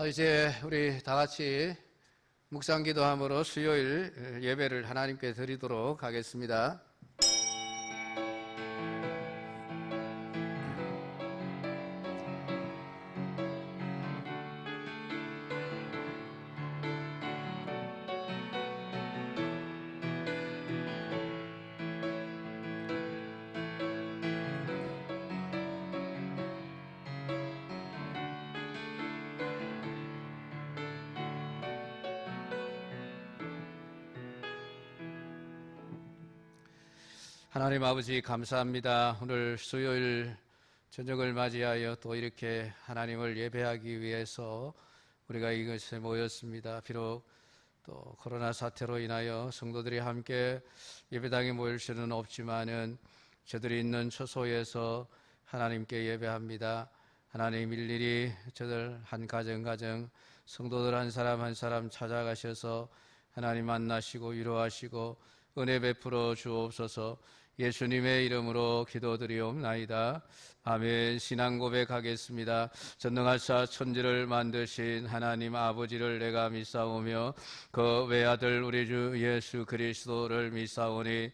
이제 우리 다 같이 묵상 기도함으로 수요일 예배를 하나님께 드리도록 하겠습니다. 하나님 아버지 감사합니다. 오늘 수요일 저녁을 맞이하여 또 이렇게 하나님을 예배하기 위해서 우리가 이곳에 모였습니다. 비록 또 코로나 사태로 인하여 성도들이 함께 예배당에 모일 수는 없지만은 저들이 있는 처소에서 하나님께 예배합니다. 하나님 일일이 저들 한 가정 성도들 한 사람 한 사람 찾아가셔서 하나님 만나시고 위로하시고 은혜 베풀어 주옵소서. 예수님의 이름으로 기도드리옵나이다. 아멘. 신앙 고백하겠습니다. 전능하사 천지를 만드신 하나님 아버지를 내가 믿사오며 그 외아들 우리 주 예수 그리스도를 믿사오니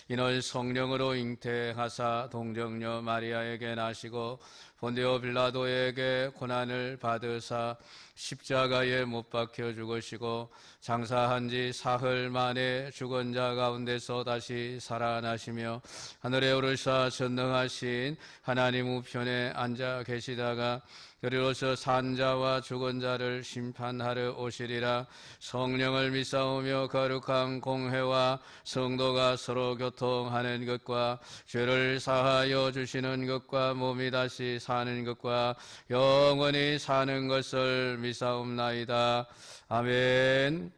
이는 성령으로 잉태하사 동정녀 마리아에게 나시고 본디오 빌라도에게 고난을 받으사 십자가에 못 박혀 죽으시고 장사한 지 사흘 만에 죽은 자 가운데서 다시 살아나시며 하늘에 오르사 전능하신 하나님 우편에 앉아 계시다가 그리로서 산 자와 죽은 자를 심판하러 오시리라. 성령을 믿사오며 거룩한 공회와 성도가 서로 교통하는 것과 죄를 사하여 주시는 것과 몸이 다시 사는 것과 영원히 사는 것을 믿사옵나이다. 아멘.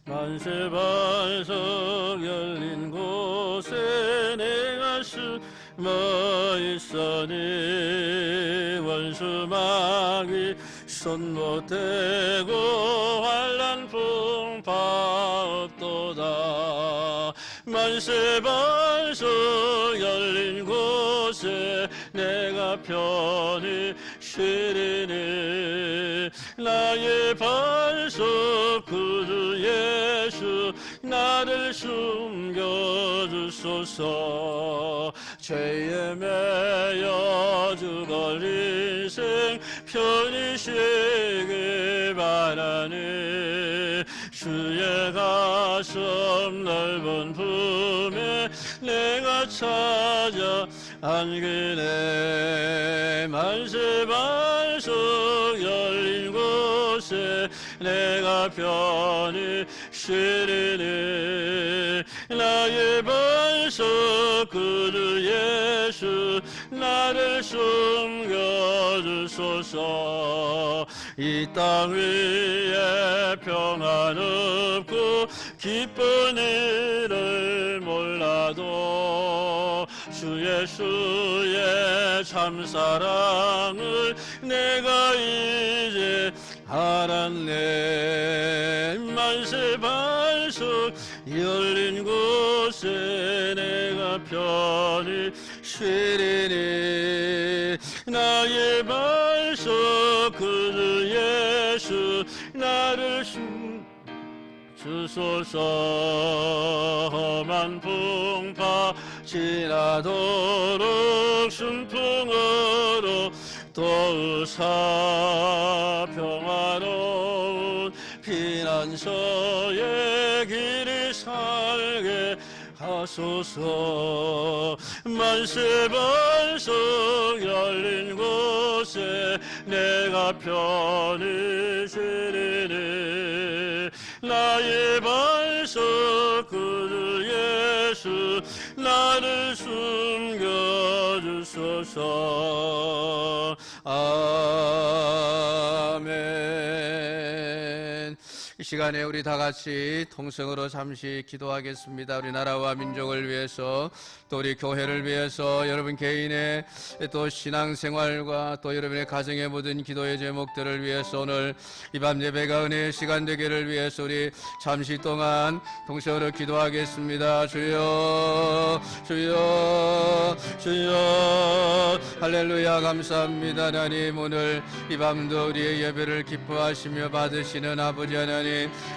만세반석 열린 곳에 내가 숨어 있으니 원수마귀 손 못 대고 환난 풍파 없도다. 만세반석 열린 곳에 내가 편히 쉬리니 나의 반석 구주 예수 나를 숨겨주소서. 죄에 매여 죽을 인생 편히 쉬길 바라니 주의 가슴 넓은 품에 내가 찾아 안기네. 만세반석 열린 곳에 내가 편히 쉬리니 나의 반석 구주 예수 나를 숨겨주소서. 이 땅 위에 평안 없고 기쁜 일을 몰라도 주 예수의 참사랑을 내가 이제 알았네. 만세반석 열린 곳에 내가 편히 쉬리니 나의 반석 구주 예수 나를 주소서. 험한 풍파 지나도록 순풍으로 또 의사 평화로운 피난처의 길이 살게 하소서. 만세반석 열린 곳에 내가 편히 쉬리니 나의 반석 구주 예수 나를 숨겨주소서. 아멘. 이 시간에 우리 다 같이 통성으로 잠시 기도하겠습니다. 우리 나라와 민족을 위해서, 또 우리 교회를 위해서, 여러분 개인의 또 신앙생활과 또 여러분의 가정의 모든 기도의 제목들을 위해서 오늘 이 밤 예배가 은혜의 시간 되기를 위해서 우리 잠시 동안 통성으로 기도하겠습니다. 주여, 주여, 주여. 할렐루야. 감사합니다. 하나님, 오늘 이 밤도 우리의 예배를 기뻐하시며 받으시는 아버지 하나님,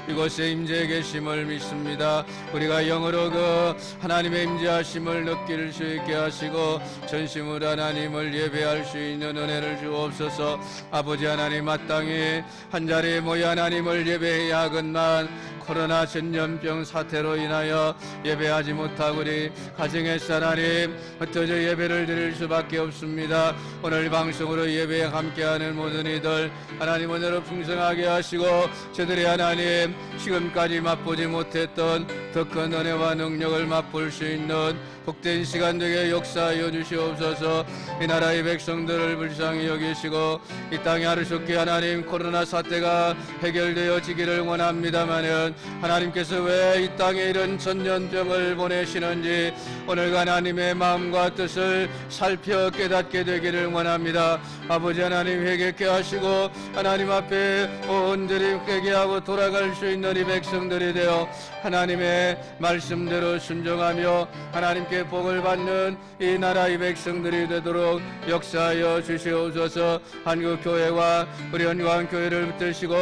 이곳에 임재해 계심을 믿습니다. 우리가 영으로 그 하나님의 임재하심을 느낄 수 있게 하시고 전심으로 하나님을 예배할 수 있는 은혜를 주옵소서. 아버지 하나님, 마땅히 한자리에 모여 하나님을 예배해야 하건만 코로나 전염병 사태로 인하여 예배하지 못하고 우리 가정에서 하나님 흩어져 예배를 드릴 수밖에 없습니다. 오늘 방송으로 예배에 함께하는 모든 이들 하나님 오늘은 풍성하게 하시고 저들의 하나님 지금까지 맛보지 못했던 더 큰 은혜와 능력을 맛볼 수 있는 복된 시간 되게 역사하여 주시옵소서. 이 나라의 백성들을 불쌍히 여기시고 이 땅에 하루속히 하나님 코로나 사태가 해결되어지기를 원합니다마는 하나님께서 왜 이 땅에 이런 전염병을 보내시는지 오늘 하나님의 마음과 뜻을 살펴 깨닫게 되기를 원합니다. 아버지 하나님, 회개케 하시고 하나님 앞에 온전히 회개하고 돌아갈 수 있는 이 백성들이 되어 하나님의 말씀대로 순종하며 하나님께 복을 받는 이 나라의 백성들이 되도록 역사하여 주시옵소서. 한국교회와 우리 연광교회를 붙드시고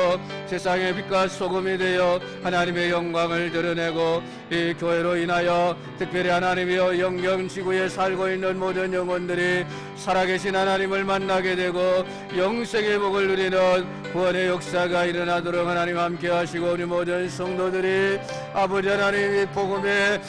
세상의 빛과 소금이 되어 하나님의 영광을 드러내고 이 교회로 인하여 특별히 하나님이여 영경지구에 살고 있는 모든 영혼들이 살아계신 하나님을 만나게 되고 영생의 복을 누리는 구원의 역사가 일어나도록 하나님 함께 하시고 우리 모든 성도들이 아버지 하나님 이 복음의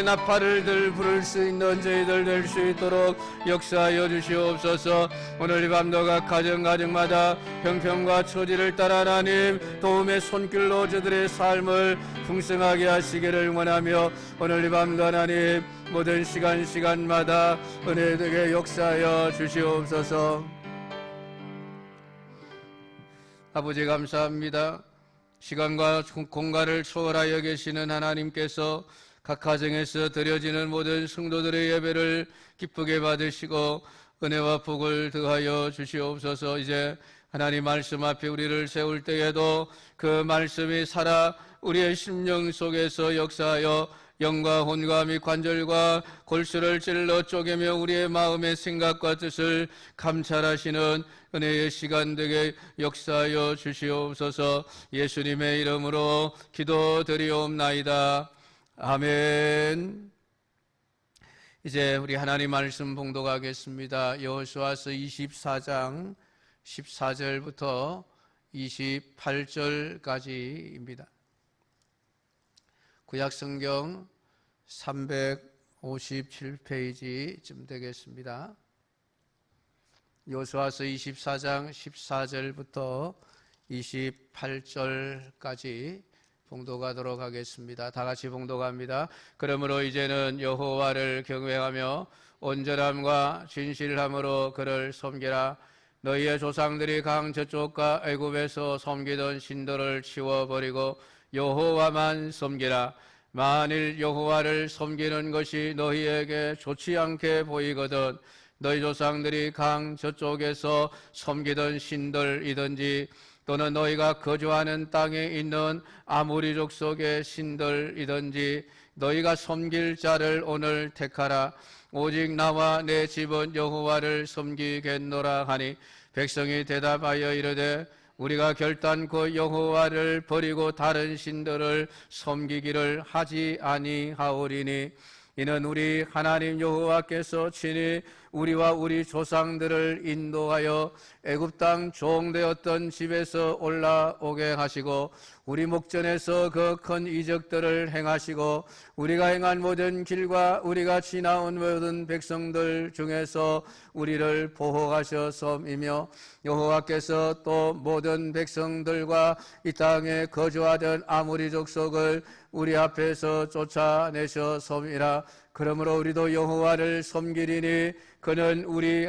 나팔을 부를 수 있는 저희들 될 수 있도록 역사하여 주시옵소서. 오늘 이 밤도 각 가정마다 형편과 처지를 따라 하나님 도움의 손길로 저들의 삶을 풍성하게 하시기를 원하며 오늘 이 밤도 하나님 모든 시간마다 은혜되게 역사하여 주시옵소서. 아버지 감사합니다. 시간과 공간을 초월하여 계시는 하나님께서 각 가정에서 드려지는 모든 성도들의 예배를 기쁘게 받으시고 은혜와 복을 더하여 주시옵소서. 이제 하나님 말씀 앞에 우리를 세울 때에도 그 말씀이 살아 우리의 심령 속에서 역사하여 영과 혼과 및 관절과 골수를 찔러 쪼개며 우리의 마음의 생각과 뜻을 감찰하시는 은혜의 시간 되게 역사하여 주시옵소서. 예수님의 이름으로 기도드리옵나이다. 아멘. 이제 우리 하나님 말씀 봉독하겠습니다. 여호수아서 24장 14절부터 28절까지입니다. 구약성경 357페이지쯤 되겠습니다. 여호수아서 24장 14절부터 28절까지 봉독하도록 하겠습니다. 다 같이 봉독합니다. 그러므로 이제는 여호와를 경외하며 온전함과 진실함으로 그를 섬기라. 너희의 조상들이 강 저쪽과 애굽에서 섬기던 신들을 치워버리고 여호와만 섬기라. 만일 여호와를 섬기는 것이 너희에게 좋지 않게 보이거든 너희 조상들이 강 저쪽에서 섬기던 신들이든지 또는 너희가 거주하는 땅에 있는 아모리족 속의 신들이든지 너희가 섬길 자를 오늘 택하라. 오직 나와 내 집은 여호와를 섬기겠노라 하니 백성이 대답하여 이르되 우리가 결단코 여호와를 버리고 다른 신들을 섬기기를 하지 아니하오리니 이는 우리 하나님 여호와께서 친히 우리와 우리 조상들을 인도하여 애굽 땅 종되었던 집에서 올라오게 하시고 우리 목전에서 그 큰 이적들을 행하시고 우리가 행한 모든 길과 우리가 지나온 모든 백성들 중에서 우리를 보호하셨음이며 여호와께서 또 모든 백성들과 이 땅에 거주하던 아모리 족속을 우리 앞에서 쫓아내셨음이라. 그러므로 우리도 여호와를 섬기리니 그는 우리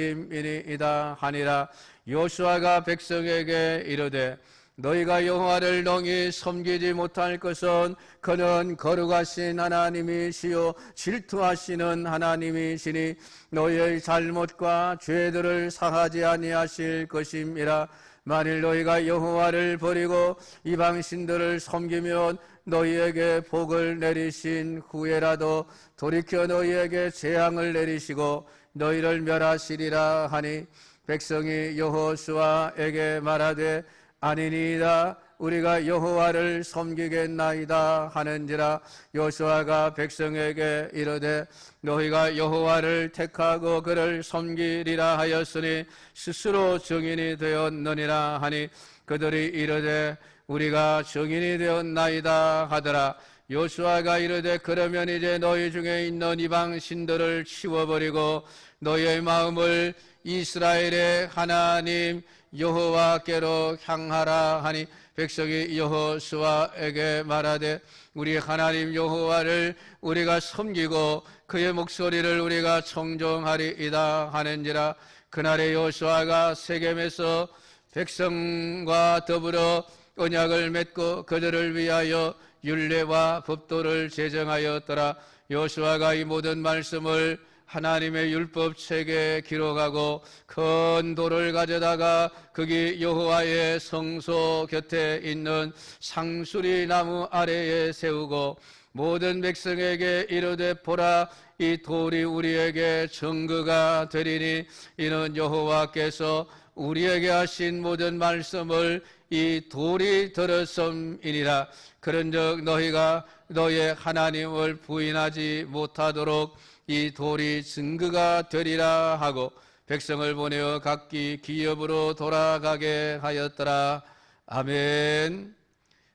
하나님이심이니이다 하니라. 여호수아가 백성에게 이르되 너희가 여호와를 능히 섬기지 못할 것은 그는 거룩하신 하나님이시요 질투하시는 하나님이시니 너희의 잘못과 죄들을 사하지 아니하실 것임이라. 만일 너희가 여호와를 버리고 이방신들을 섬기면 너희에게 복을 내리신 후에라도 돌이켜 너희에게 재앙을 내리시고 너희를 멸하시리라 하니, 백성이 여호수아에게 말하되 아니니이다, 우리가 여호와를 섬기겠나이다 하는지라. 여호수아가 백성에게 이르되 너희가 여호와를 택하고 그를 섬기리라 하였으니 스스로 증인이 되었느니라 하니, 그들이 이르되 우리가 증인이 되었나이다 하더라. 여호수아가 이르되 그러면 이제 너희 중에 있는 이방 신들을 치워버리고 너희의 마음을 이스라엘의 하나님 여호와께로 향하라 하니, 백성이 여호수아에게 말하되 우리 하나님 여호와를 우리가 섬기고 그의 목소리를 우리가 청종하리이다 하는지라. 그날에 여호수아가 세겜에서 백성과 더불어 언약을 맺고 그들을 위하여 율례와 법도를 제정하였더라. 여호수아가 이 모든 말씀을 하나님의 율법책에 기록하고 큰 돌을 가져다가 거기 여호와의 성소 곁에 있는 상수리 나무 아래에 세우고 모든 백성에게 이르되 보라, 이 돌이 우리에게 증거가 되리니 이는 여호와께서 우리에게 하신 모든 말씀을 이 돌이 들었음이니라. 그런즉 너희가 너의 하나님을 부인하지 못하도록 이 돌이 증거가 되리라 하고 백성을 보내어 각기 기업으로 돌아가게 하였더라. 아멘.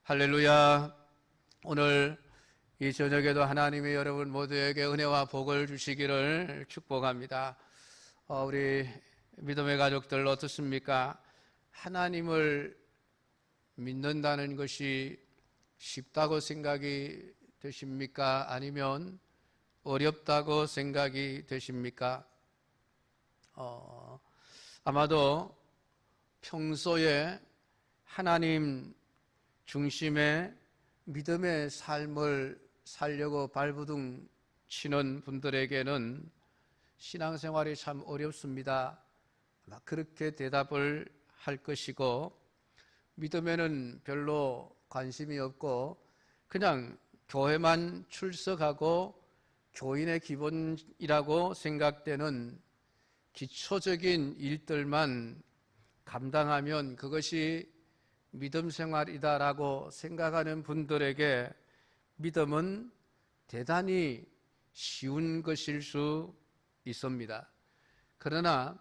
할렐루야. 오늘 이 저녁에도 하나님이 여러분 모두에게 은혜와 복을 주시기를 축복합니다. 우리 믿음의 가족들 어떻습니까? 하나님을 믿는다는 것이 쉽다고 생각이 되십니까? 아니면 어렵다고 생각이 되십니까? 아마도 평소에 하나님 중심의 믿음의 삶을 살려고 발버둥 치는 분들에게는 신앙생활이 참 어렵습니다. 아마 그렇게 대답을 할 것이고, 믿음에는 별로 관심이 없고 그냥 교회만 출석하고 교인의 기본이라고 생각되는 기초적인 일들만 감당하면 그것이 믿음 생활이다라고 생각하는 분들에게 믿음은 대단히 쉬운 것일 수 있습니다. 그러나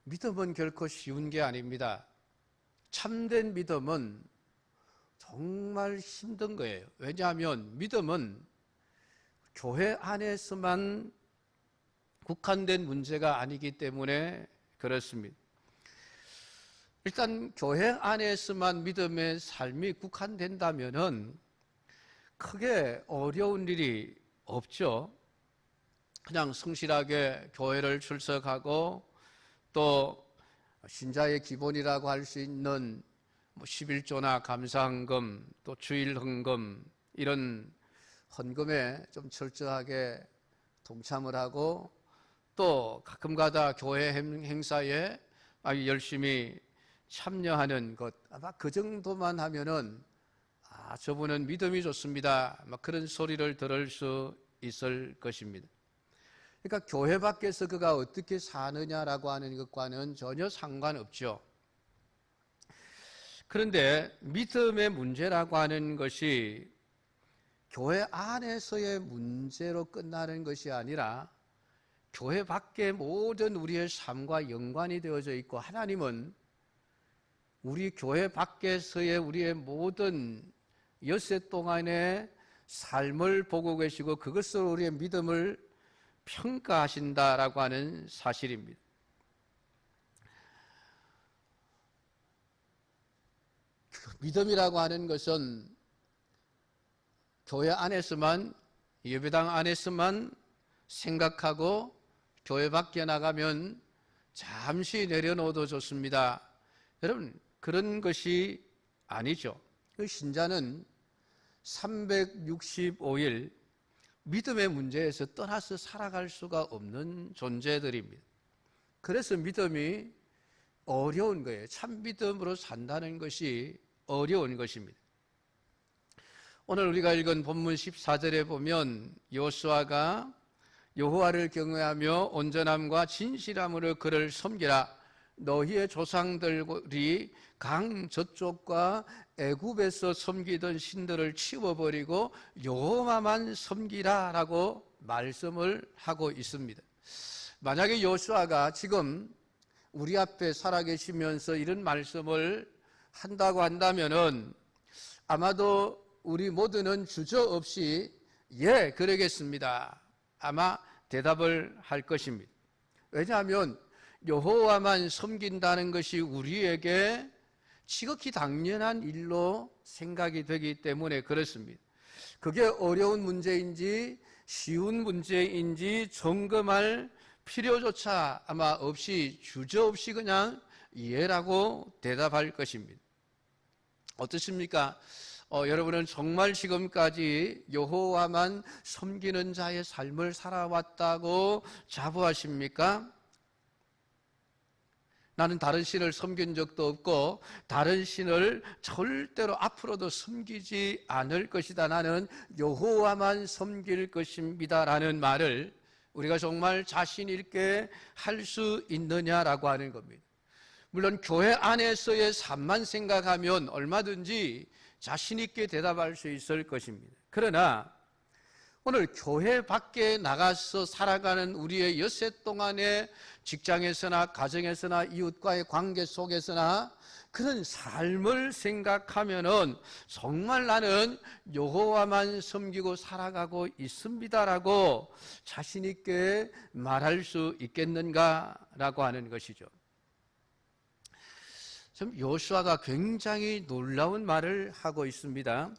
믿음은 결코 쉬운 게 아닙니다. 참된 믿음은 정말 힘든 거예요. 왜냐하면 믿음은 교회 안에서만 국한된 문제가 아니기 때문에 그렇습니다. 일단 교회 안에서만 믿음의 삶이 국한된다면은 크게 어려운 일이 없죠. 그냥 성실하게 교회를 출석하고 또 신자의 기본이라고 할 수 있는 11조나 감사헌금, 또 주일헌금 이런 헌금에 좀 철저하게 동참을 하고 또 가끔가다 교회 행사에 아주 열심히 참여하는 것, 아마 그 정도만 하면은 저분은 믿음이 좋습니다, 막 그런 소리를 들을 수 있을 것입니다. 그러니까 교회 밖에서 그가 어떻게 사느냐라고 하는 것과는 전혀 상관없죠. 그런데 믿음의 문제라고 하는 것이 교회 안에서의 문제로 끝나는 것이 아니라 교회 밖의 모든 우리의 삶과 연관이 되어져 있고, 하나님은 우리 교회 밖에서의 우리의 모든 엿새 동안의 삶을 보고 계시고 그것으로 우리의 믿음을 평가하신다라고 하는 사실입니다. 믿음이라고 하는 것은 교회 안에서만, 예배당 안에서만 생각하고 교회 밖에 나가면 잠시 내려놓아도 좋습니다. 여러분, 그런 것이 아니죠. 그 신자는 365일 믿음의 문제에서 떠나서 살아갈 수가 없는 존재들입니다. 그래서 믿음이 어려운 거예요. 참 믿음으로 산다는 것이 어려운 것입니다. 오늘 우리가 읽은 본문 14절에 보면 여호수아가 여호와를 경외하며 온전함과 진실함으로 그를 섬기라. 너희의 조상들이 강 저쪽과 애굽에서 섬기던 신들을 치워버리고 여호와만 섬기라 라고 말씀을 하고 있습니다. 만약에 여호수아가 지금 우리 앞에 살아계시면서 이런 말씀을 한다고 한다면은 아마도 우리 모두는 주저없이 예, 그러겠습니다. 아마 대답을 할 것입니다. 왜냐하면 여호와만 섬긴다는 것이 우리에게 지극히 당연한 일로 생각이 되기 때문에 그렇습니다. 그게 어려운 문제인지 쉬운 문제인지 점검할 필요조차 아마 없이 주저없이 그냥 예라고 대답할 것입니다. 어떻습니까? 여러분은 정말 지금까지 여호와만 섬기는 자의 삶을 살아왔다고 자부하십니까? 나는 다른 신을 섬긴 적도 없고 다른 신을 절대로 앞으로도 섬기지 않을 것이다. 나는 여호와만 섬길 것입니다 라는 말을 우리가 정말 자신 있게 할 수 있느냐라고 하는 겁니다. 물론 교회 안에서의 삶만 생각하면 얼마든지 자신 있게 대답할 수 있을 것입니다. 그러나 오늘 교회 밖에 나가서 살아가는 우리의 엿새 동안의 직장에서나 가정에서나 이웃과의 관계 속에서나 그런 삶을 생각하면은 정말 나는 여호와만 섬기고 살아가고 있습니다라고 자신 있게 말할 수 있겠는가라고 하는 것이죠. 참 여호수아가 굉장히 놀라운 말을 하고 있습니다.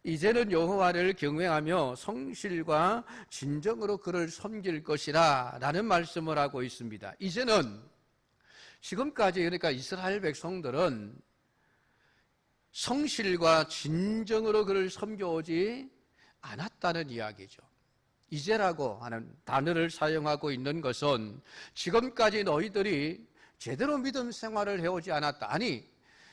이제는 여호와를 경외하며 성실과 진정으로 그를 섬길 것이라 라는 말씀을 하고 있습니다. 이제는 지금까지 그러니까 이스라엘 백성들은 성실과 진정으로 그를 섬겨오지 않았다는 이야기죠. 이제라고 하는 단어를 사용하고 있는 것은 지금까지 너희들이 제대로 믿음 생활을 해오지 않았다. 아니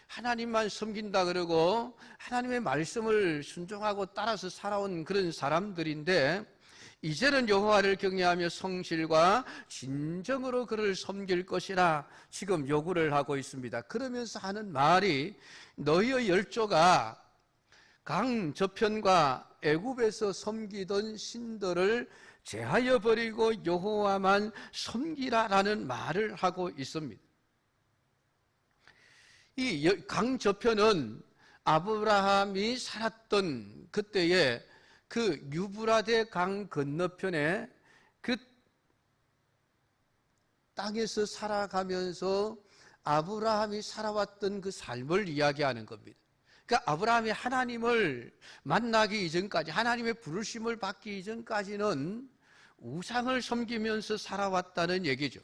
하나님만 섬긴다 그러고 하나님의 말씀을 순종하고 따라서 살아온 그런 사람들인데 이제는 여호와를 경외하며 성실과 진정으로 그를 섬길 것이라 지금 요구를 하고 있습니다. 그러면서 하는 말이 너희의 열조가 강 저편과 애굽에서 섬기던 신들을 제하여 버리고 여호와만 섬기라라는 말을 하고 있습니다. 이 강 저편은 아브라함이 살았던 그때에 그 유브라데 강 건너편에 그 땅에서 살아가면서 아브라함이 살아왔던 그 삶을 이야기하는 겁니다. 그러니까 아브라함이 하나님을 만나기 이전까지 하나님의 부르심을 받기 이전까지는 우상을 섬기면서 살아왔다는 얘기죠.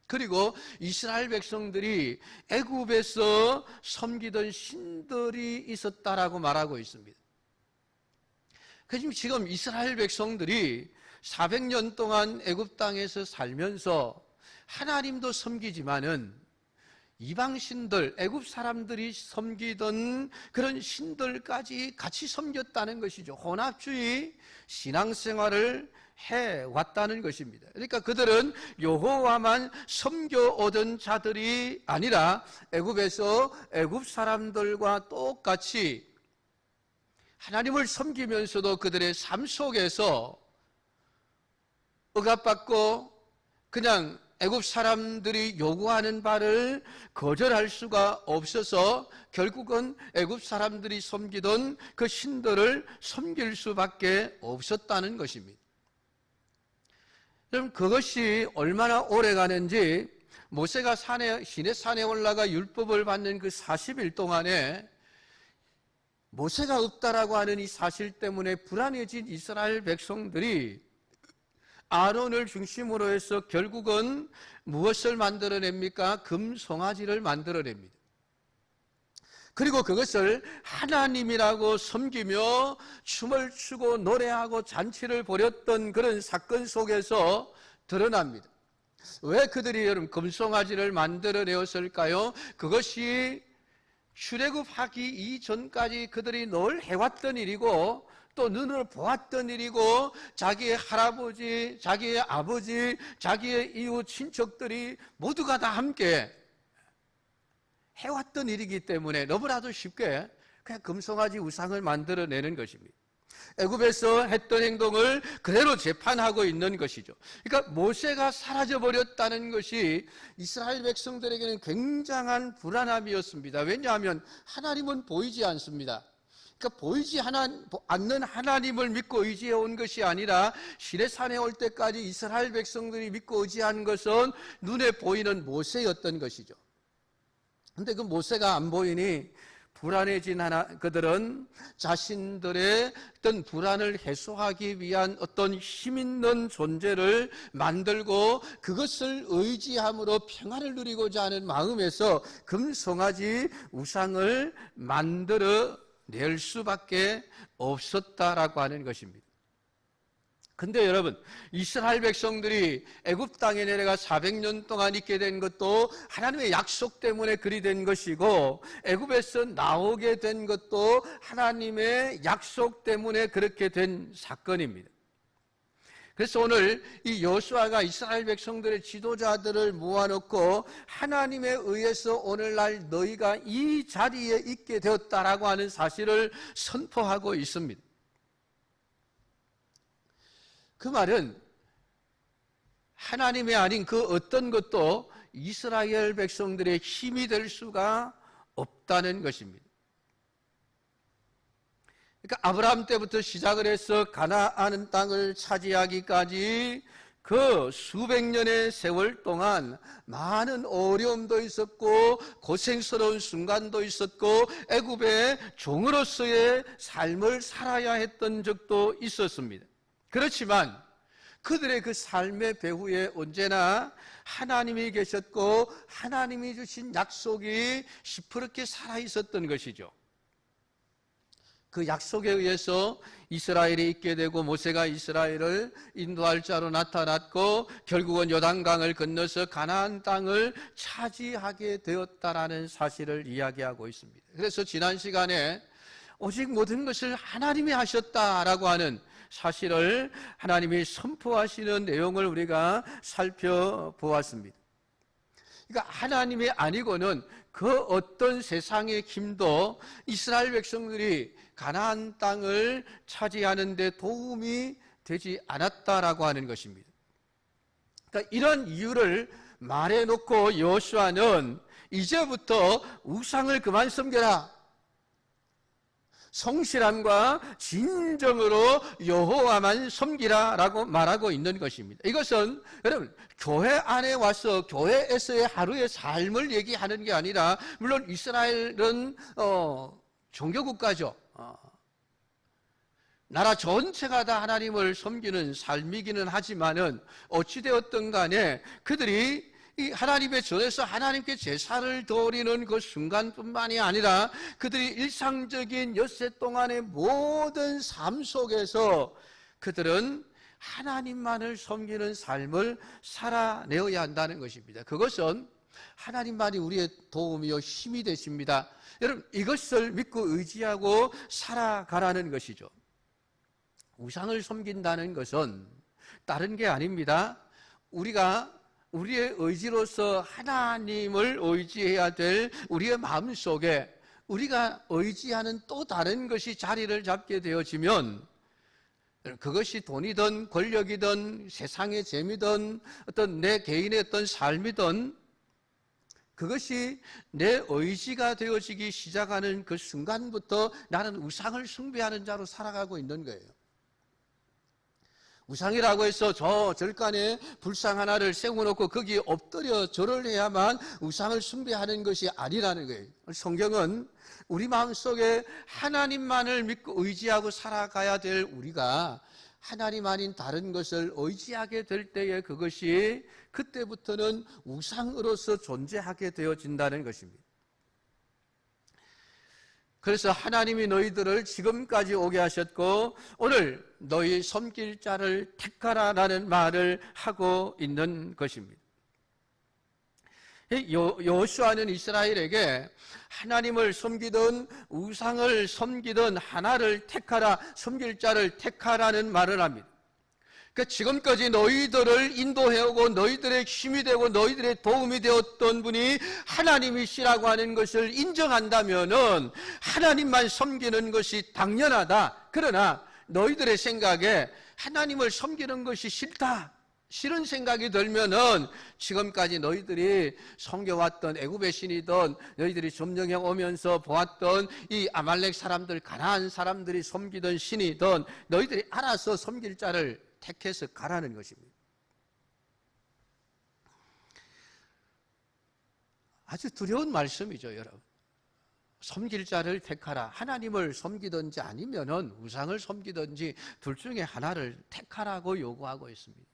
그리고 이스라엘 백성들이 애굽에서 섬기던 신들이 있었다라고 말하고 있습니다. 그래서 지금 이스라엘 백성들이 400년 동안 애굽 땅에서 살면서 하나님도 섬기지만은 이방 신들, 애굽 사람들이 섬기던 그런 신들까지 같이 섬겼다는 것이죠. 혼합주의 신앙생활을 해왔다는 것입니다. 그러니까 그들은 여호와만 섬겨오던 자들이 아니라 애굽에서 애굽 사람들과 똑같이 하나님을 섬기면서도 그들의 삶 속에서 억압받고 그냥 애굽 사람들이 요구하는 바를 거절할 수가 없어서 결국은 애굽 사람들이 섬기던 그 신들을 섬길 수밖에 없었다는 것입니다. 그럼 그것이 얼마나 오래 가는지 모세가 시내산에 올라가 율법을 받는 그 40일 동안에 모세가 없다라고 하는 이 사실 때문에 불안해진 이스라엘 백성들이 아론을 중심으로 해서 결국은 무엇을 만들어냅니까? 금송아지를 만들어냅니다. 그리고 그것을 하나님이라고 섬기며 춤을 추고 노래하고 잔치를 벌였던 그런 사건 속에서 드러납니다. 왜 그들이 여러분 금송아지를 만들어내었을까요? 그것이 출애굽하기 이전까지 그들이 늘 해왔던 일이고 또 눈을 보았던 일이고 자기의 할아버지, 자기의 아버지, 자기의 이웃 친척들이 모두가 다 함께 해왔던 일이기 때문에 너무나도 쉽게 그냥 금송아지 우상을 만들어내는 것입니다. 애굽에서 했던 행동을 그대로 재판하고 있는 것이죠. 그러니까 모세가 사라져버렸다는 것이 이스라엘 백성들에게는 굉장한 불안함이었습니다. 왜냐하면 하나님은 보이지 않습니다. 그러니까 보이지 않는 하나님을 믿고 의지해 온 것이 아니라 시내산에 올 때까지 이스라엘 백성들이 믿고 의지한 것은 눈에 보이는 모세였던 것이죠. 근데 그 모세가 안 보이니 불안해진 그들은 자신들의 어떤 불안을 해소하기 위한 어떤 힘 있는 존재를 만들고 그것을 의지함으로 평안을 누리고자 하는 마음에서 금송아지 우상을 만들어 낼 수밖에 없었다라고 하는 것입니다. 근데 여러분, 이스라엘 백성들이 애굽 땅에 내려가 400년 동안 있게 된 것도 하나님의 약속 때문에 그리 된 것이고 애굽에서 나오게 된 것도 하나님의 약속 때문에 그렇게 된 사건입니다. 그래서 오늘 이 여호수아가 이스라엘 백성들의 지도자들을 모아놓고 하나님에 의해서 오늘날 너희가 이 자리에 있게 되었다라고 하는 사실을 선포하고 있습니다. 그 말은 하나님이 아닌 그 어떤 것도 이스라엘 백성들의 힘이 될 수가 없다는 것입니다. 그러니까 아브라함 때부터 시작을 해서 가나안 땅을 차지하기까지 그 수백 년의 세월 동안 많은 어려움도 있었고 고생스러운 순간도 있었고 애굽의 종으로서의 삶을 살아야 했던 적도 있었습니다. 그렇지만 그들의 그 삶의 배후에 언제나 하나님이 계셨고 하나님이 주신 약속이 시퍼렇게 살아있었던 것이죠. 그 약속에 의해서 이스라엘이 있게 되고 모세가 이스라엘을 인도할 자로 나타났고 결국은 요단강을 건너서 가나안 땅을 차지하게 되었다라는 사실을 이야기하고 있습니다. 그래서 지난 시간에 오직 모든 것을 하나님이 하셨다라고 하는 사실을 하나님이 선포하시는 내용을 우리가 살펴보았습니다. 그러니까 하나님이 아니고는 그 어떤 세상의 힘도 이스라엘 백성들이 가나안 땅을 차지하는 데 도움이 되지 않았다라고 하는 것입니다. 그러니까 이런 이유를 말해놓고 여호수아는 이제부터 우상을 그만 섬겨라, 성실함과 진정으로 여호와만 섬기라라고 말하고 있는 것입니다. 이것은 여러분 교회 안에 와서 교회에서의 하루의 삶을 얘기하는 게 아니라, 물론 이스라엘은 종교국가죠. 나라 전체가 다 하나님을 섬기는 삶이기는 하지만은 어찌되었든 간에 그들이 이 하나님의 전에서 하나님께 제사를 드리는 그 순간뿐만이 아니라 그들이 일상적인 엿새 동안의 모든 삶 속에서 그들은 하나님만을 섬기는 삶을 살아내어야 한다는 것입니다. 그것은 하나님만이 우리의 도움이요 힘이 되십니다. 여러분, 이것을 믿고 의지하고 살아가라는 것이죠. 우상을 섬긴다는 것은 다른 게 아닙니다. 우리가 우리의 의지로서 하나님을 의지해야 될 우리의 마음속에 우리가 의지하는 또 다른 것이 자리를 잡게 되어지면, 그것이 돈이든 권력이든 세상의 재미든 어떤 내 개인의 어떤 삶이든 그것이 내 의지가 되어지기 시작하는 그 순간부터 나는 우상을 숭배하는 자로 살아가고 있는 거예요. 우상이라고 해서 저 절간에 불상 하나를 세워놓고 거기에 엎드려 절을 해야만 우상을 숭배하는 것이 아니라는 거예요. 성경은 우리 마음속에 하나님만을 믿고 의지하고 살아가야 될 우리가 하나님 아닌 다른 것을 의지하게 될 때에 그것이 그때부터는 우상으로서 존재하게 되어진다는 것입니다. 그래서 하나님이 너희들을 지금까지 오게 하셨고 오늘 너희 섬길 자를 택하라라는 말을 하고 있는 것입니다. 여호수아는 이스라엘에게 하나님을 섬기든 우상을 섬기든 하나를 택하라, 섬길 자를 택하라는 말을 합니다. 그러니까 지금까지 너희들을 인도해오고 너희들의 힘이 되고 너희들의 도움이 되었던 분이 하나님이시라고 하는 것을 인정한다면은 하나님만 섬기는 것이 당연하다. 그러나 너희들의 생각에 하나님을 섬기는 것이 싫은 생각이 들면은 지금까지 너희들이 섬겨왔던 애굽의 신이든 너희들이 점령해 오면서 보았던 이 아말렉 사람들, 가나안 사람들이 섬기던 신이든 너희들이 알아서 섬길 자를 택해서 가라는 것입니다. 아주 두려운 말씀이죠, 여러분. 섬길 자를 택하라. 하나님을 섬기든지 아니면은 우상을 섬기든지 둘 중에 하나를 택하라고 요구하고 있습니다.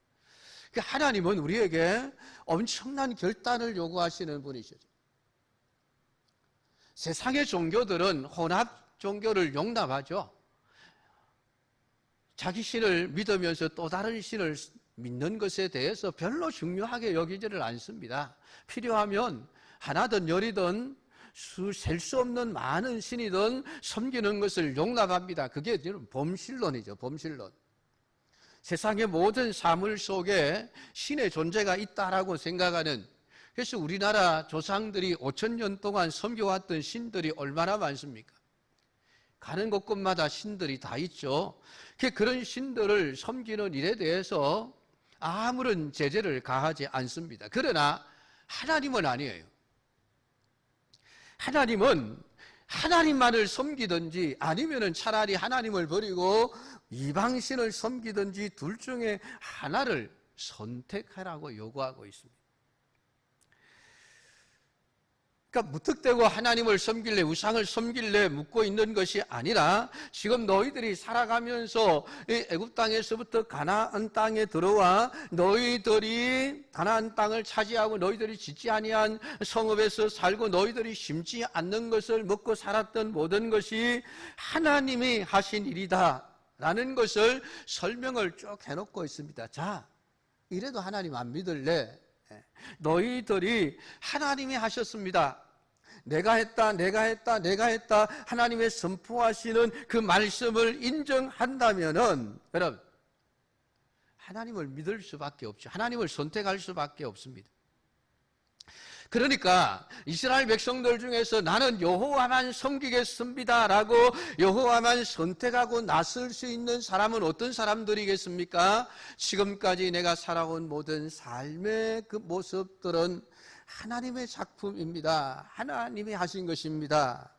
하나님은 우리에게 엄청난 결단을 요구하시는 분이시죠. 세상의 종교들은 혼합 종교를 용납하죠. 자기 신을 믿으면서 또 다른 신을 믿는 것에 대해서 별로 중요하게 여기지를 않습니다. 필요하면 하나든 열이든 셀 수 없는 많은 신이든 섬기는 것을 용납합니다. 그게 범신론이죠, 범신론. 세상의 모든 사물 속에 신의 존재가 있다라고 생각하는, 그래서 우리나라 조상들이 5,000년 동안 섬겨왔던 신들이 얼마나 많습니까? 가는 곳곳마다 신들이 다 있죠. 그런 신들을 섬기는 일에 대해서 아무런 제재를 가하지 않습니다. 그러나 하나님은 아니에요. 하나님은 하나님만을 섬기든지 아니면은 차라리 하나님을 버리고 이방신을 섬기든지 둘 중에 하나를 선택하라고 요구하고 있습니다. 그러니까 무턱대고 하나님을 섬길래 우상을 섬길래 묻고 있는 것이 아니라 지금 너희들이 살아가면서 애굽 땅에서부터 가나안 땅에 들어와 너희들이 가나안 땅을 차지하고 너희들이 짓지 아니한 성읍에서 살고 너희들이 심지 않는 것을 먹고 살았던 모든 것이 하나님이 하신 일이다 라는 것을 설명을 쭉 해놓고 있습니다. 자, 이래도 하나님 안 믿을래? 너희들이 하나님이 하셨습니다. 내가 했다 하나님의 선포하시는 그 말씀을 인정한다면은 여러분 하나님을 믿을 수밖에 없죠. 하나님을 선택할 수밖에 없습니다. 그러니까 이스라엘 백성들 중에서 나는 여호와만 섬기겠습니다라고 여호와만 선택하고 나설 수 있는 사람은 어떤 사람들이겠습니까? 지금까지 내가 살아온 모든 삶의 그 모습들은 하나님의 작품입니다. 하나님이 하신 것입니다.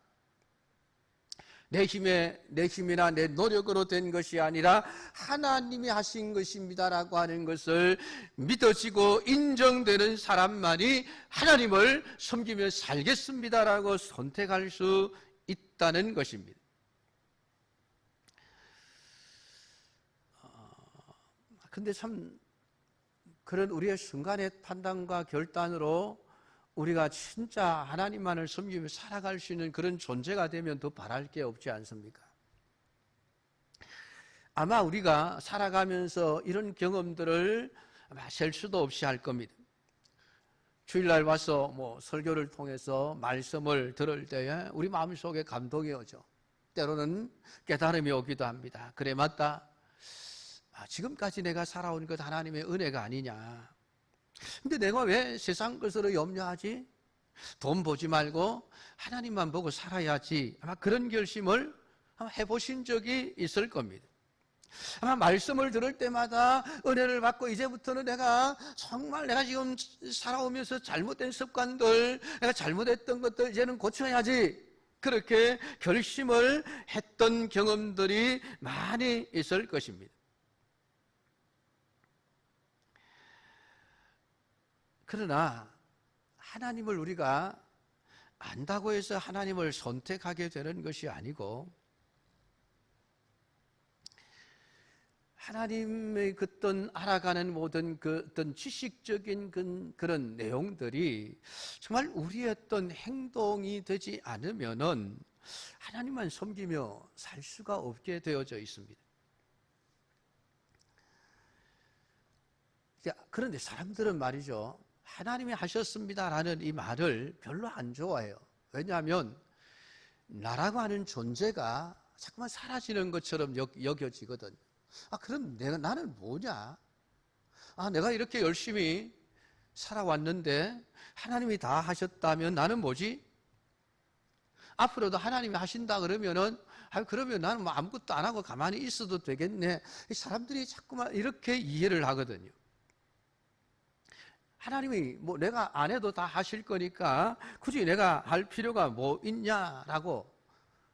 내 힘이나 내 노력으로 된 것이 아니라 하나님이 하신 것입니다라고 하는 것을 믿어지고 인정되는 사람만이 하나님을 섬기며 살겠습니다라고 선택할 수 있다는 것입니다. 근데 참 그런 우리의 순간의 판단과 결단으로 우리가 진짜 하나님만을 섬기며 살아갈 수 있는 그런 존재가 되면 더 바랄 게 없지 않습니까? 아마 우리가 살아가면서 이런 경험들을 아마 셀 수도 없이 할 겁니다. 주일날 와서 설교를 통해서 말씀을 들을 때에 우리 마음속에 감동이 오죠. 때로는 깨달음이 오기도 합니다. 그래 맞다. 지금까지 내가 살아온 것 하나님의 은혜가 아니냐. 근데 내가 왜 세상 것으로 염려하지? 돈 보지 말고 하나님만 보고 살아야지. 아마 그런 결심을 해보신 적이 있을 겁니다. 아마 말씀을 들을 때마다 은혜를 받고 이제부터는 내가 정말 내가 지금 살아오면서 잘못된 습관들, 내가 잘못했던 것들 이제는 고쳐야지. 그렇게 결심을 했던 경험들이 많이 있을 것입니다. 그러나 하나님을 우리가 안다고 해서 하나님을 선택하게 되는 것이 아니고 하나님의 어떤 알아가는 모든 그 어떤 지식적인 그런 내용들이 정말 우리의 어떤 행동이 되지 않으면은 하나님만 섬기며 살 수가 없게 되어져 있습니다. 그런데 사람들은 말이죠, 하나님이 하셨습니다라는 이 말을 별로 안 좋아해요. 왜냐하면 나라고 하는 존재가 자꾸만 사라지는 것처럼 여겨지거든요. 그럼 나는 뭐냐? 내가 이렇게 열심히 살아왔는데 하나님이 다 하셨다면 나는 뭐지? 앞으로도 하나님이 하신다 그러면은 그러면 나는 뭐 아무것도 안 하고 가만히 있어도 되겠네. 사람들이 자꾸만 이렇게 이해를 하거든요. 하나님이 뭐 내가 안 해도 다 하실 거니까 굳이 내가 할 필요가 뭐 있냐라고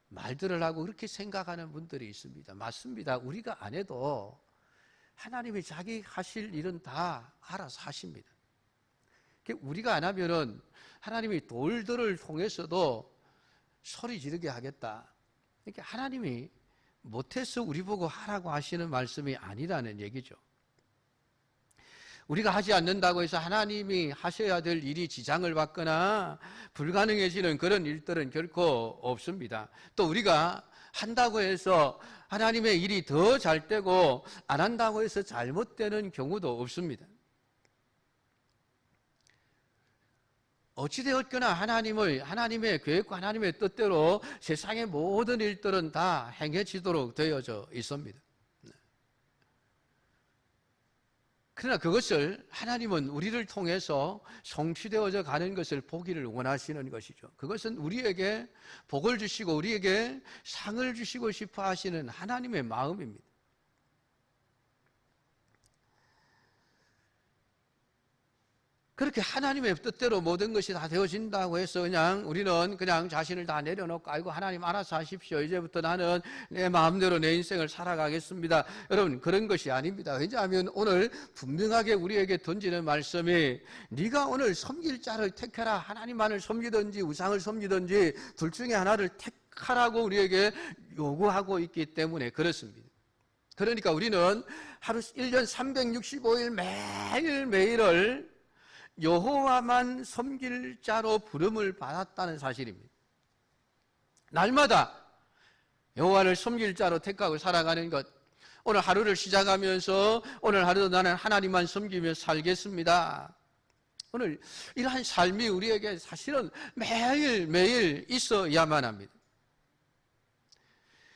말들을 하고 그렇게 생각하는 분들이 있습니다. 맞습니다. 우리가 안 해도 하나님이 자기 하실 일은 다 알아서 하십니다. 우리가 안 하면은 하나님이 돌들을 통해서도 소리 지르게 하겠다. 그러니까 하나님이 못해서 우리 보고 하라고 하시는 말씀이 아니라는 얘기죠. 우리가 하지 않는다고 해서 하나님이 하셔야 될 일이 지장을 받거나 불가능해지는 그런 일들은 결코 없습니다. 또 우리가 한다고 해서 하나님의 일이 더 잘 되고 안 한다고 해서 잘못되는 경우도 없습니다. 어찌되었거나 하나님의 계획과 하나님의 뜻대로 세상의 모든 일들은 다 행해지도록 되어져 있습니다. 그러나 그것을 하나님은 우리를 통해서 성취되어져 가는 것을 보기를 원하시는 것이죠. 그것은 우리에게 복을 주시고 우리에게 상을 주시고 싶어 하시는 하나님의 마음입니다. 그렇게 하나님의 뜻대로 모든 것이 다 되어진다고 해서 우리는 그냥 자신을 다 내려놓고 아이고 하나님 알아서 하십시오. 이제부터 나는 내 마음대로 내 인생을 살아가겠습니다. 여러분 그런 것이 아닙니다. 왜냐하면 오늘 분명하게 우리에게 던지는 말씀이 네가 오늘 섬길 자를 택해라. 하나님만을 섬기든지 우상을 섬기든지 둘 중에 하나를 택하라고 우리에게 요구하고 있기 때문에 그렇습니다. 그러니까 우리는 하루 1년 365일 매일매일을 여호와만 섬길 자로 부름을 받았다는 사실입니다. 날마다 여호와를 섬길 자로 택하고 살아가는 것. 오늘 하루를 시작하면서 오늘 하루도 나는 하나님만 섬기며 살겠습니다. 오늘 이러한 삶이 우리에게 사실은 매일매일 있어야만 합니다.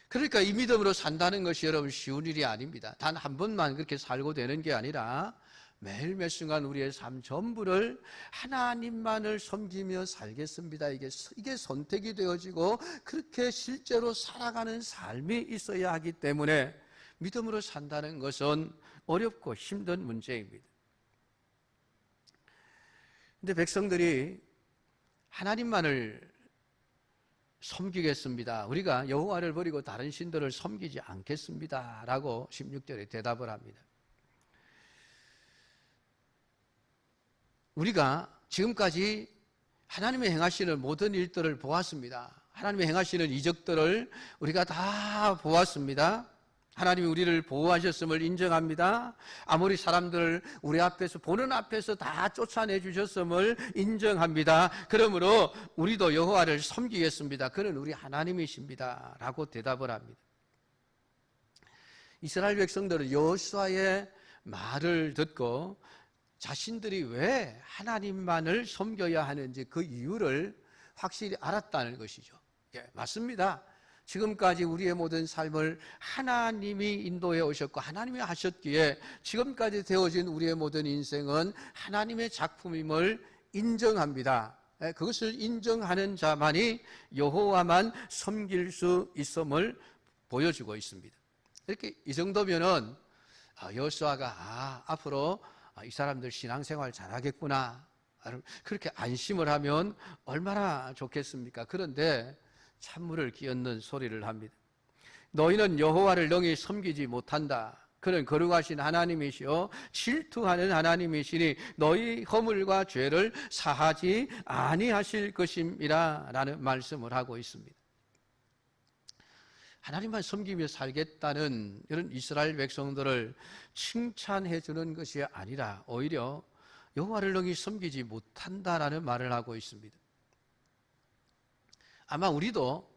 그러니까 이 믿음으로 산다는 것이 여러분 쉬운 일이 아닙니다. 단 한 번만 그렇게 살고 되는 게 아니라 매일 몇 순간 우리의 삶 전부를 하나님만을 섬기며 살겠습니다. 이게 선택이 되어지고 그렇게 실제로 살아가는 삶이 있어야 하기 때문에 믿음으로 산다는 것은 어렵고 힘든 문제입니다. 그런데 백성들이 하나님만을 섬기겠습니다. 우리가 여호와를 버리고 다른 신들을 섬기지 않겠습니다. 라고 16절에 대답을 합니다. 우리가 지금까지 하나님의 행하시는 모든 일들을 보았습니다. 하나님의 행하시는 이적들을 우리가 다 보았습니다. 하나님이 우리를 보호하셨음을 인정합니다. 아무리 사람들을 우리 앞에서 보는 앞에서 다 쫓아내 주셨음을 인정합니다. 그러므로 우리도 여호와를 섬기겠습니다. 그는 우리 하나님이십니다. 라고 대답을 합니다. 이스라엘 백성들은 여호수아의 말을 듣고 자신들이 왜 하나님만을 섬겨야 하는지 그 이유를 확실히 알았다는 것이죠. 맞습니다. 지금까지 우리의 모든 삶을 하나님이 인도해 오셨고 하나님이 하셨기에 지금까지 되어진 우리의 모든 인생은 하나님의 작품임을 인정합니다. 그것을 인정하는 자만이 여호와만 섬길 수 있음을 보여주고 있습니다. 이렇게 이 정도면은 여호수아가 앞으로 이 사람들 신앙생활 잘하겠구나 그렇게 안심을 하면 얼마나 좋겠습니까? 그런데 찬물을 끼얹는 소리를 합니다. 너희는 여호와를 능히 섬기지 못한다. 그는 거룩하신 하나님이시오 질투하는 하나님이시니 너희 허물과 죄를 사하지 아니하실 것임이라 라는 말씀을 하고 있습니다. 하나님만 섬기며 살겠다는 이런 이스라엘 백성들을 칭찬해 주는 것이 아니라 오히려 여호와를 능히 섬기지 못한다라는 말을 하고 있습니다. 아마 우리도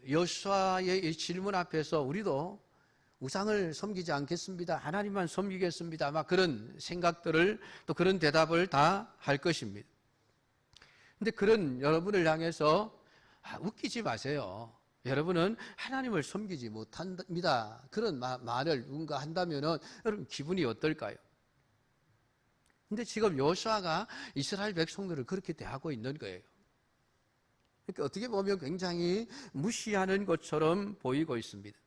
여호수아의 이 질문 앞에서 우리도 우상을 섬기지 않겠습니다, 하나님만 섬기겠습니다, 막 그런 생각들을, 또 그런 대답을 다 할 것입니다. 근데 그런 여러분을 향해서 웃기지 마세요. 여러분은 하나님을 섬기지 못합니다, 그런 말을 누군가 한다면 여러분 기분이 어떨까요? 근데 지금 여호수아가 이스라엘 백성들을 그렇게 대하고 있는 거예요. 그러니까 어떻게 보면 굉장히 무시하는 것처럼 보이고 있습니다.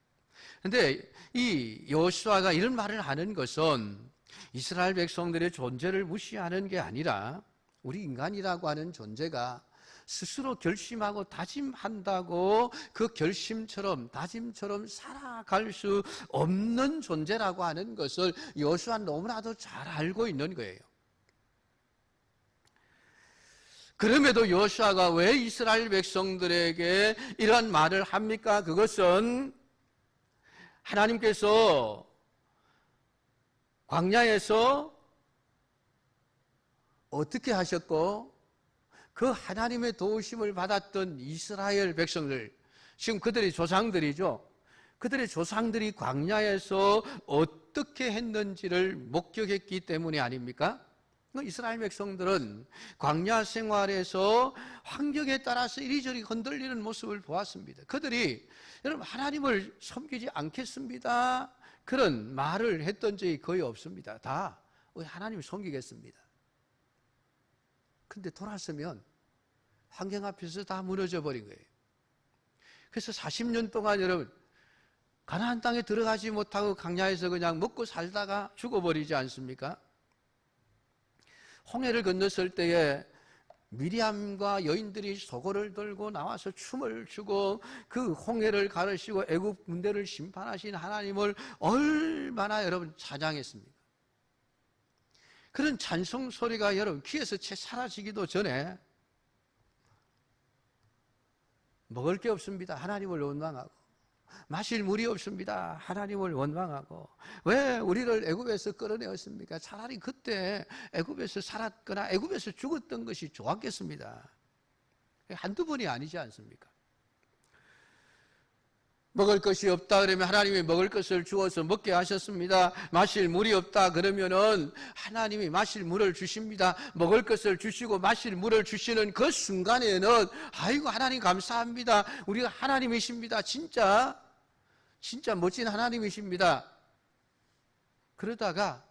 그런데 이 여호수아가 이런 말을 하는 것은 이스라엘 백성들의 존재를 무시하는 게 아니라 우리 인간이라고 하는 존재가 스스로 결심하고 다짐한다고 그 결심처럼 다짐처럼 살아갈 수 없는 존재라고 하는 것을 여호수아는 너무나도 잘 알고 있는 거예요. 그럼에도 여호수아가 왜 이스라엘 백성들에게 이런 말을 합니까? 그것은 하나님께서 광야에서 어떻게 하셨고 그 하나님의 도우심을 받았던 이스라엘 백성들, 지금 그들의 조상들이죠. 그들의 조상들이 광야에서 어떻게 했는지를 목격했기 때문이 아닙니까? 이스라엘 백성들은 광야 생활에서 환경에 따라서 이리저리 흔들리는 모습을 보았습니다. 그들이 여러분 하나님을 섬기지 않겠습니다, 그런 말을 했던 적이 거의 없습니다. 다 우리 하나님을 섬기겠습니다. 근데 돌아서면 환경 앞에서 다 무너져 버린 거예요. 그래서 40년 동안 여러분 가나안 땅에 들어가지 못하고 광야에서 그냥 먹고 살다가 죽어버리지 않습니까? 홍해를 건넜을 때에 미리암과 여인들이 소고를 들고 나와서 춤을 추고 그 홍해를 가르시고 애굽 군대를 심판하신 하나님을 얼마나 여러분 찬양했습니까? 그런 찬송 소리가 여러분 귀에서 채 사라지기도 전에 먹을 게 없습니다, 하나님을 원망하고, 마실 물이 없습니다, 하나님을 원망하고, 왜 우리를 애굽에서 끌어내었습니까? 차라리 그때 애굽에서 살았거나 애굽에서 죽었던 것이 좋았겠습니다. 한두 번이 아니지 않습니까? 먹을 것이 없다 그러면 하나님이 먹을 것을 주어서 먹게 하셨습니다. 마실 물이 없다 그러면은 하나님이 마실 물을 주십니다. 먹을 것을 주시고 마실 물을 주시는 그 순간에는 아이고 하나님 감사합니다, 우리가 하나님이십니다, 진짜 멋진 하나님이십니다. 그러다가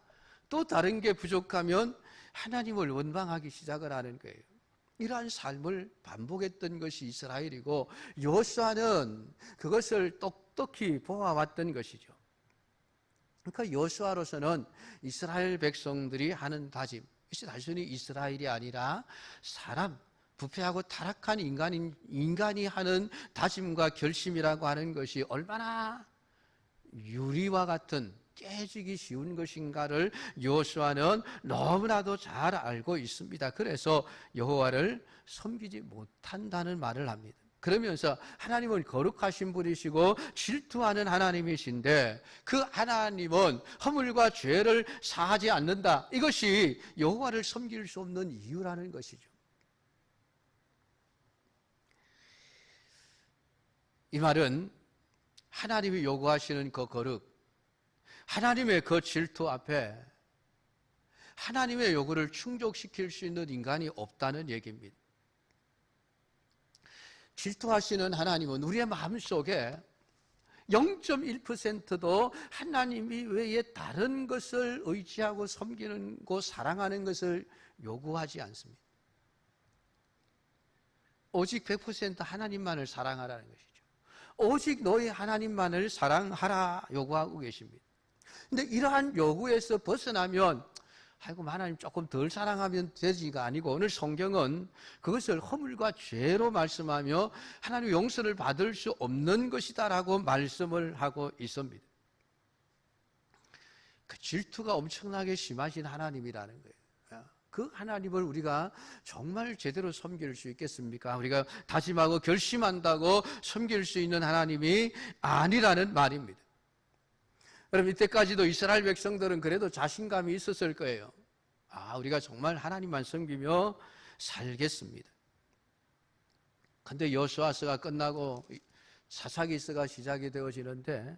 또 다른 게 부족하면 하나님을 원망하기 시작을 하는 거예요. 이러한 삶을 반복했던 것이 이스라엘이고 여호수아는 그것을 똑똑히 보아왔던 것이죠. 그러니까 여호수아로서는 이스라엘 백성들이 하는 다짐, 이것이 단순히 이스라엘이 아니라 사람, 부패하고 타락한 인간이 하는 다짐과 결심이라고 하는 것이 얼마나 유리와 같은 깨지기 쉬운 것인가를 여호수아는 너무나도 잘 알고 있습니다. 그래서 여호와를 섬기지 못한다는 말을 합니다. 그러면서 하나님은 거룩하신 분이시고 질투하는 하나님이신데 그 하나님은 허물과 죄를 사하지 않는다, 이것이 여호와를 섬길 수 없는 이유라는 것이죠. 이 말은 하나님이 요구하시는 그 거룩, 하나님의 그 질투 앞에 하나님의 요구를 충족시킬 수 있는 인간이 없다는 얘기입니다. 질투하시는 하나님은 우리의 마음속에 0.1%도 하나님이 외에 다른 것을 의지하고 섬기는 것, 사랑하는 것을 요구하지 않습니다. 오직 100% 하나님만을 사랑하라는 것이죠. 오직 너희 하나님만을 사랑하라 요구하고 계십니다. 근데 이러한 요구에서 벗어나면 아이고 하나님 조금 덜 사랑하면 되지가 아니고, 오늘 성경은 그것을 허물과 죄로 말씀하며 하나님 용서를 받을 수 없는 것이다라고 말씀을 하고 있습니다. 그 질투가 엄청나게 심하신 하나님이라는 거예요. 그 하나님을 우리가 정말 제대로 섬길 수 있겠습니까? 우리가 다짐하고 결심한다고 섬길 수 있는 하나님이 아니라는 말입니다. 여러분 이때까지도 이스라엘 백성들은 그래도 자신감이 있었을 거예요. 우리가 정말 하나님만 섬기며 살겠습니다. 그런데 여호수아서가 끝나고 사사기서가 시작이 되어지는데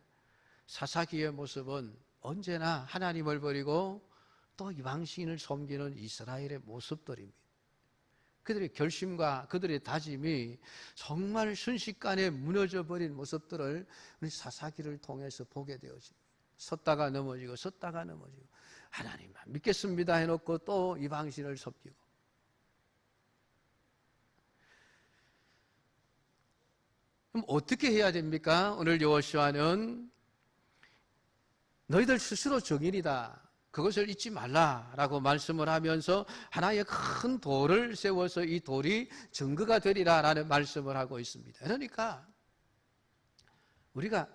사사기의 모습은 언제나 하나님을 버리고 또 이방신을 섬기는 이스라엘의 모습들입니다. 그들의 결심과 그들의 다짐이 정말 순식간에 무너져버린 모습들을 우리 사사기를 통해서 보게 되어집니다. 섰다가 넘어지고 섰다가 넘어지고 하나님만 믿겠습니다 해놓고 또 이방신을 섬기고. 그럼 어떻게 해야 됩니까? 오늘 여호수아는 너희들 스스로 정인이다, 그것을 잊지 말라라고 말씀을 하면서 하나의 큰 돌을 세워서 이 돌이 증거가 되리라라는 말씀을 하고 있습니다. 그러니까 우리가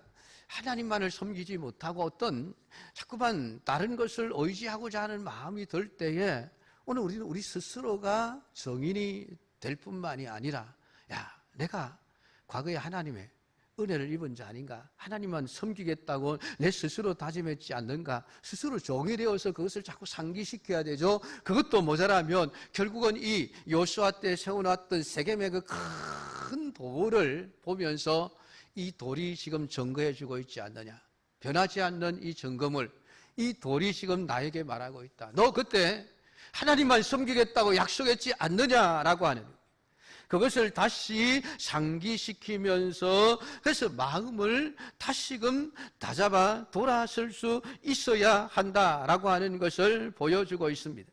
하나님만을 섬기지 못하고 어떤 자꾸만 다른 것을 의지하고자 하는 마음이 들 때에 오늘 우리는 우리 스스로가 정인이 될 뿐만이 아니라, 야, 내가 과거에 하나님의 은혜를 입은 자 아닌가? 하나님만 섬기겠다고 내 스스로 다짐했지 않는가? 스스로 종이 되어서 그것을 자꾸 상기시켜야 되죠. 그것도 모자라면 결국은 이 여호수아 때 세워놨던 세겜의 그 큰 돌을 보면서 이 돌이 지금 증거해주고 있지 않느냐? 변하지 않는 이 증거물, 이 돌이 지금 나에게 말하고 있다. 너 그때 하나님만 섬기겠다고 약속했지 않느냐라고 하는, 그것을 다시 상기시키면서, 그래서 마음을 다시금 다잡아 돌아설 수 있어야 한다라고 하는 것을 보여주고 있습니다.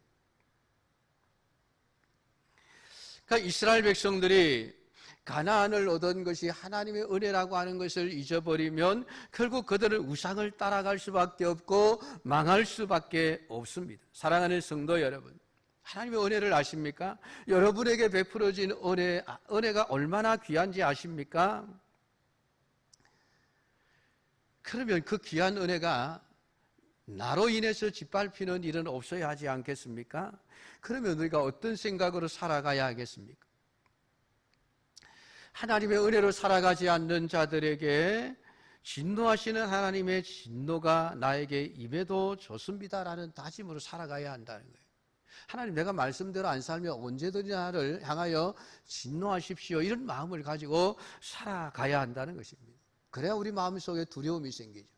그러니까 이스라엘 백성들이 가나안을 얻은 것이 하나님의 은혜라고 하는 것을 잊어버리면 결국 그들은 우상을 따라갈 수밖에 없고 망할 수밖에 없습니다. 사랑하는 성도 여러분, 하나님의 은혜를 아십니까? 여러분에게 베풀어진 은혜가 얼마나 귀한지 아십니까? 그러면 그 귀한 은혜가 나로 인해서 짓밟히는 일은 없어야 하지 않겠습니까? 그러면 우리가 어떤 생각으로 살아가야 하겠습니까? 하나님의 은혜로 살아가지 않는 자들에게 진노하시는 하나님의 진노가 나에게 임해도 좋습니다라는 다짐으로 살아가야 한다는 거예요. 하나님, 내가 말씀대로 안 살면 언제든지 나를 향하여 진노하십시오, 이런 마음을 가지고 살아가야 한다는 것입니다. 그래야 우리 마음속에 두려움이 생기죠.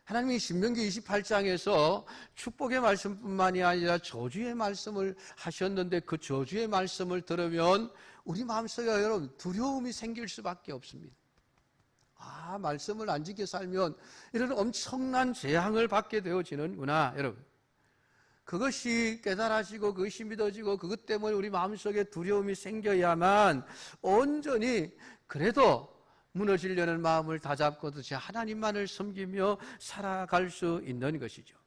하나님이 신명기 28장에서 축복의 말씀뿐만이 아니라 저주의 말씀을 하셨는데, 그 저주의 말씀을 들으면 우리 마음속에 여러분 두려움이 생길 수밖에 없습니다. 아, 말씀을 안 지켜 살면 이런 엄청난 재앙을 받게 되어지는구나. 여러분, 그것이 깨달아지고 그것이 믿어지고 그것 때문에 우리 마음속에 두려움이 생겨야만 온전히 그래도 무너지려는 마음을 다잡고 도대체 하나님만을 섬기며 살아갈 수 있는 것이죠.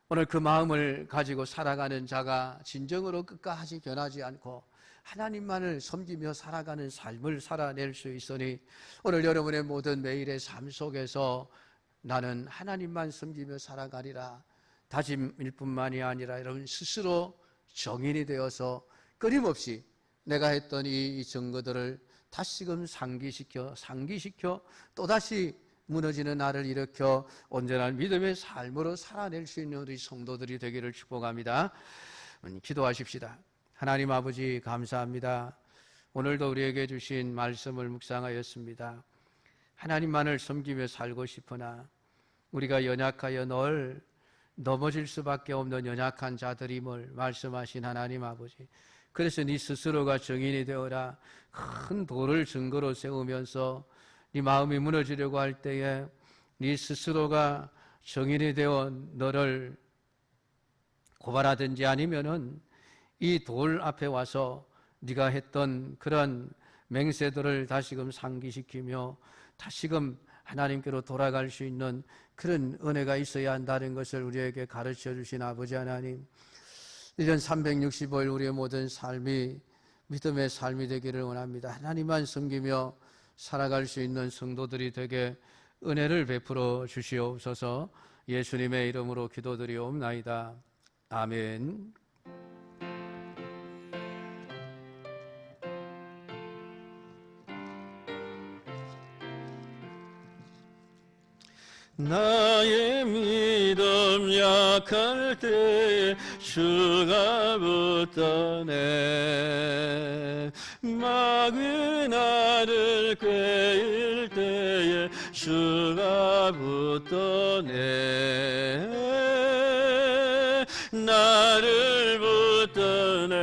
오늘 그 마음을 가지고 살아가는 자가 진정으로 끝까지 변하지 않고 하나님만을 섬기며 살아가는 삶을 살아낼 수 있으니, 오늘 여러분의 모든 매일의 삶 속에서 나는 하나님만 섬기며 살아가리라 다짐일 뿐만이 아니라 여러분 스스로 정인이 되어서 끊임없이 내가 했던 이 증거들을 다시금 상기시켜 또다시 무너지는 나를 일으켜 온전한 믿음의 삶으로 살아낼 수 있는 우리 성도들이 되기를 축복합니다. 기도하십시다. 하나님 아버지, 감사합니다. 오늘도 우리에게 주신 말씀을 묵상하였습니다. 하나님만을 섬기며 살고 싶으나 우리가 연약하여 늘 넘어질 수밖에 없는 연약한 자들임을 말씀하신 하나님 아버지, 그래서 네 스스로가 정인이 되어라 큰 돌을 증거로 세우면서 네 마음이 무너지려고 할 때에 네 스스로가 정인이 되어 너를 고발하든지 아니면은 이 돌 앞에 와서 네가 했던 그런 맹세들을 다시금 상기시키며 다시금 하나님께로 돌아갈 수 있는 그런 은혜가 있어야 한다는 것을 우리에게 가르쳐 주신 아버지 하나님, 1년 365일 우리의 모든 삶이 믿음의 삶이 되기를 원합니다. 하나님만 섬기며 살아갈 수 있는 성도들이 되게 은혜를 베풀어 주시옵소서. 예수님의 이름으로 기도드리옵나이다. 아멘. 나의 믿음 약할 때 주가 붙드네. 마귀 나를 꾀일 때에 주가 붙드네 나를 붙드네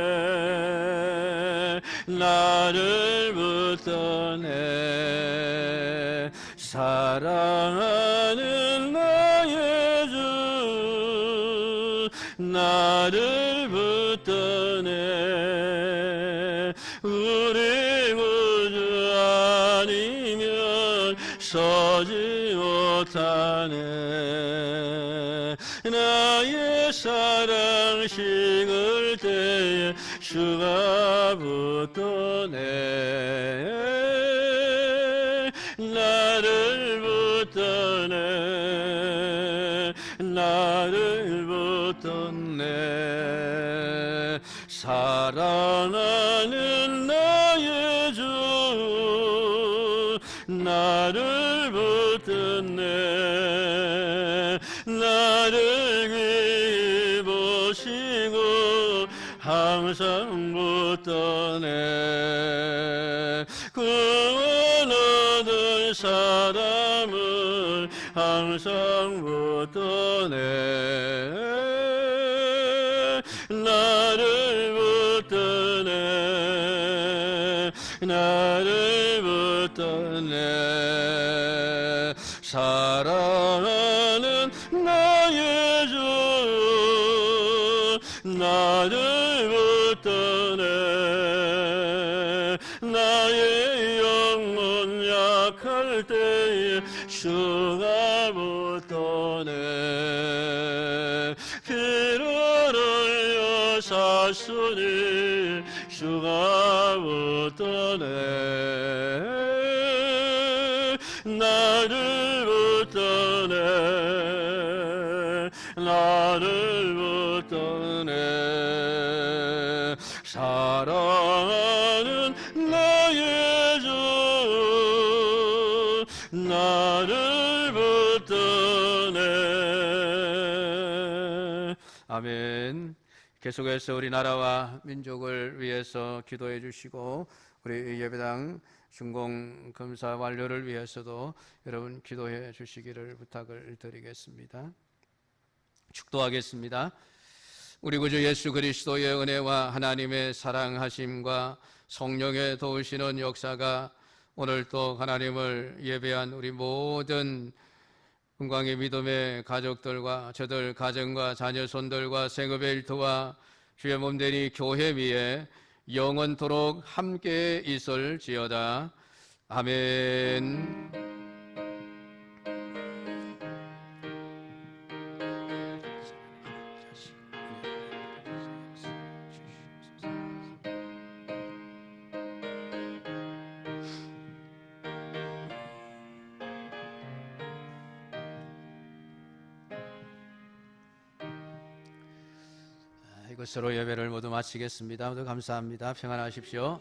나를 붙드네 사랑하는 나의 주 나를 붙드네 우리 구주 아니면 서지 못하네 나의 사랑 식을 때에 주가 붙드네 나를 붙드네 나를 붙드네 사랑하는 나의 주 나를 붙드네 나를 기쁘시고 항상 붙드네 구원 얻은 사람을 항상 붙드네 나를 붙드네 나를 붙드네 사랑하는 나의 주 나를 붙드네 나의 영혼 약할 때에 주가 붙드네 피를 흘려 샀으니 주가 붙드네 나를 붙드네 나를 붙드네 사랑하는 나의 주 나를 붙드네 아멘. 계속해서 우리나라와 민족을 위해서 기도해 주시고 우리 예배당 준공 검사 완료를 위해서도 여러분 기도해 주시기를 부탁을 드리겠습니다. 축도하겠습니다. 우리 구주 예수 그리스도의 은혜와 하나님의 사랑하심과 성령의 도우시는 역사가 오늘 또 하나님을 예배한 우리 모든 은광의 믿음의 가족들과 저들 가정과 자녀손들과 생업의 일터와 주의 몸되니 교회 위에 영원토록 함께 있을지어다. 아멘. 이것으로 예배를 모두 마치겠습니다. 모두 감사합니다. 평안하십시오.